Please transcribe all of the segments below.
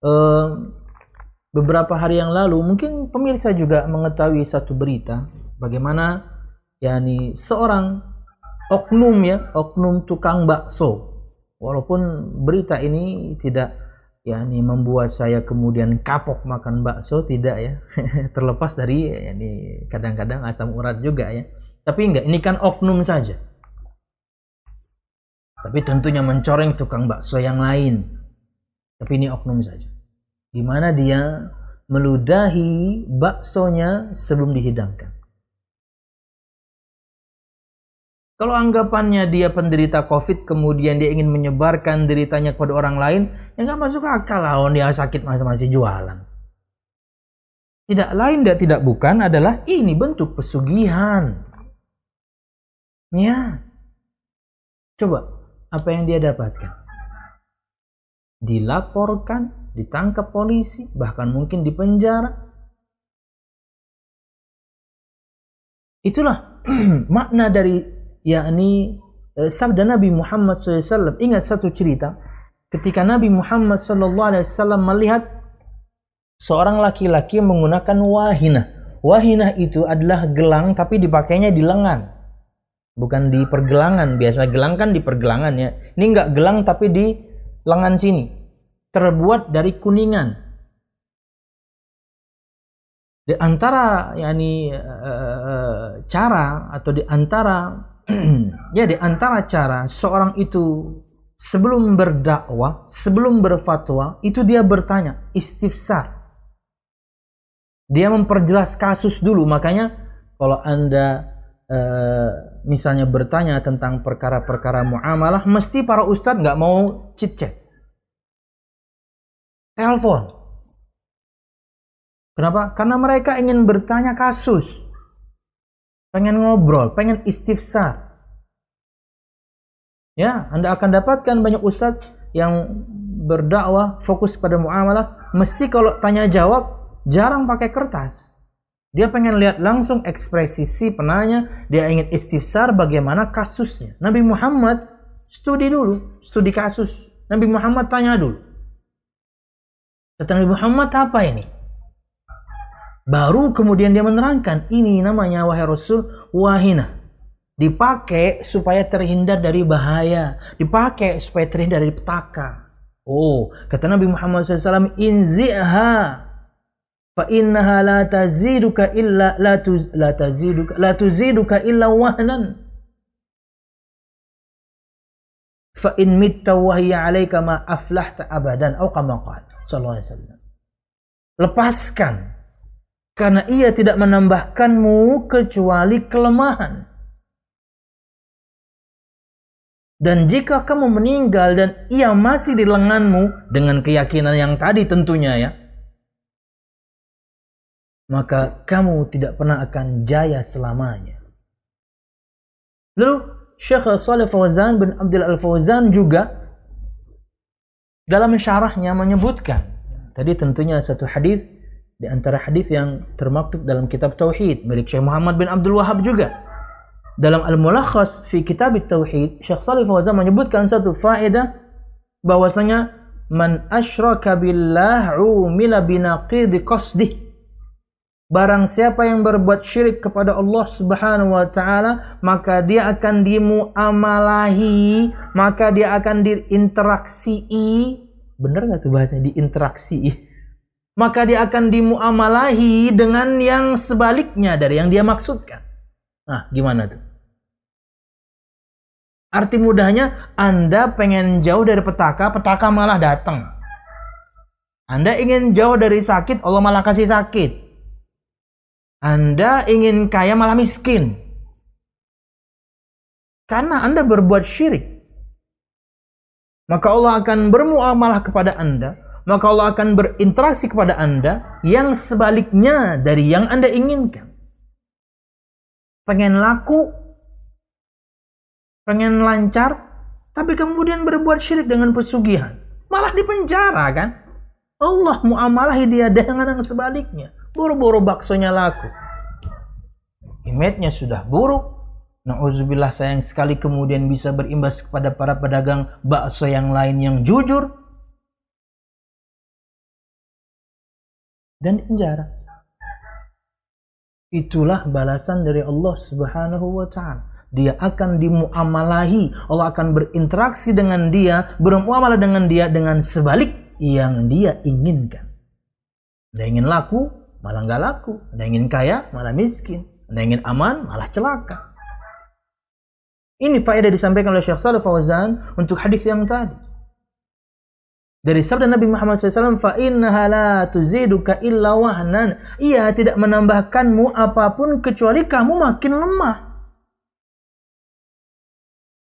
eh, beberapa hari yang lalu mungkin pemirsa juga mengetahui satu berita bagaimana yakni seorang oknum tukang bakso. Walaupun berita ini tidak yakni membuat saya kemudian kapok makan bakso, tidak ya. Terlepas dari yakni kadang-kadang asam urat juga ya. Tapi enggak, ini kan oknum saja. Tapi tentunya mencoreng tukang bakso yang lain. Tapi ini oknum saja. Di mana dia meludahi baksonya sebelum dihidangkan. Kalau anggapannya dia penderita COVID, kemudian dia ingin menyebarkan deritanya kepada orang lain, ya nggak masuk akal lah, dia sakit masih jualan. Tidak lain dan tidak bukan adalah ini bentuk pesugihan. Ya, coba apa yang dia dapatkan? Dilaporkan, ditangkap polisi, bahkan mungkin dipenjara. Itulah makna dari yakni sabda Nabi Muhammad SAW. Ingat satu cerita, ketika Nabi Muhammad SAW melihat seorang laki-laki menggunakan wahinah. Wahinah itu adalah gelang tapi dipakainya di lengan, bukan di pergelangan. Biasa gelang kan di pergelangan ya. Ini enggak gelang tapi di lengan sini. Terbuat dari kuningan. Di antara yakni cara atau di antara ya di antara cara seorang itu sebelum berdakwah, sebelum berfatwa, itu dia bertanya, istifsar. Dia memperjelas kasus dulu. Makanya kalau Anda misalnya bertanya tentang perkara-perkara muamalah, mesti para ustadz nggak mau chit-chat, telepon. Kenapa? Karena mereka ingin bertanya kasus, pengen ngobrol, pengen istifsar. Ya, Anda akan dapatkan banyak ustadz yang berdakwah fokus pada muamalah, mesti kalau tanya jawab jarang pakai kertas. Dia pengen lihat langsung ekspresi si penanya, dia ingin istifsar bagaimana kasusnya. Nabi Muhammad studi dulu, studi kasus. Nabi Muhammad tanya dulu. Kata Nabi Muhammad, apa ini? Baru kemudian dia menerangkan, ini namanya wahai Rasul wahinah. Dipakai supaya terhindar dari bahaya, dipakai supaya terhindar dari petaka. Oh, kata Nabi Muhammad SAW, inzi'ha fa innaha la taziduka illa la tuziduka illa wahnan. Fa in mitta wa hiya 'alaika ma aflahta abadan atau kama qala sallallahu alaihi wasallam. Lepaskan, karena ia tidak menambahkanmu kecuali kelemahan. Dan jika kamu meninggal dan ia masih di lenganmu, dengan keyakinan yang tadi tentunya ya, maka kamu tidak pernah akan jaya selamanya. Lalu Syekh Shalih Fauzan bin Abdul Al-Fauzan juga dalam syarahnya menyebutkan, tadi tentunya satu hadis di antara hadis yang termaktub dalam kitab Tauhid milik Syekh Muhammad bin Abdul Wahab juga. Dalam Al-Mulakhas fi Kitab Tauhid, Syekh Shalih Fauzan menyebutkan satu faedah bahwasanya man asyraka billah umila binaqidi qasdih. Barang siapa yang berbuat syirik kepada Allah Subhanahu wa taala, maka dia akan dimuamalahi, maka dia akan diinteraksi. Benar enggak tuh bahasanya diinteraksi? Maka dia akan dimuamalahi dengan yang sebaliknya dari yang dia maksudkan. Nah, gimana tuh? Arti mudahnya, Anda pengen jauh dari petaka, petaka malah datang. Anda ingin jauh dari sakit, Allah malah kasih sakit. Anda ingin kaya malah miskin. Karena Anda berbuat syirik. Maka Allah akan bermuamalah kepada Anda, maka Allah akan berinteraksi kepada Anda yang sebaliknya dari yang Anda inginkan. Pengen laku, pengen lancar, tapi kemudian berbuat syirik dengan pesugihan, malah dipenjara kan? Allah muamalahi dia dengan yang sebaliknya. Buru-buru baksonya laku, image-nya sudah buruk. Na'udzubillah, sayang sekali kemudian bisa berimbas kepada para pedagang bakso yang lain yang jujur. dan dipenjara. Itulah balasan dari Allah Subhanahu wa taala. Dia akan dimuamalahi, Allah akan berinteraksi dengan dia, bermuamalah dengan dia dengan sebalik yang dia inginkan. Anda ingin laku, malah nggak laku. Anda ingin kaya, malah miskin. Anda ingin aman, malah celaka. Ini faedah disampaikan oleh Syekh Shalih Fauzan untuk hadis yang tadi. Dari sabda Nabi Muhammad SAW, فَإِنَّهَا لَا تُزِيدُكَ إِلَّا وَهْنًا. Ia tidak menambahkanmu apapun kecuali kamu makin lemah.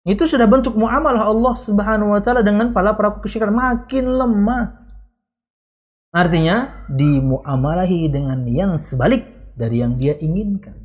Itu sudah bentuk muamalah Allah Subhanahu wa taala dengan para pelaku kesyirikan, makin lemah. Artinya dimuamalahi dengan yang sebalik dari yang dia inginkan.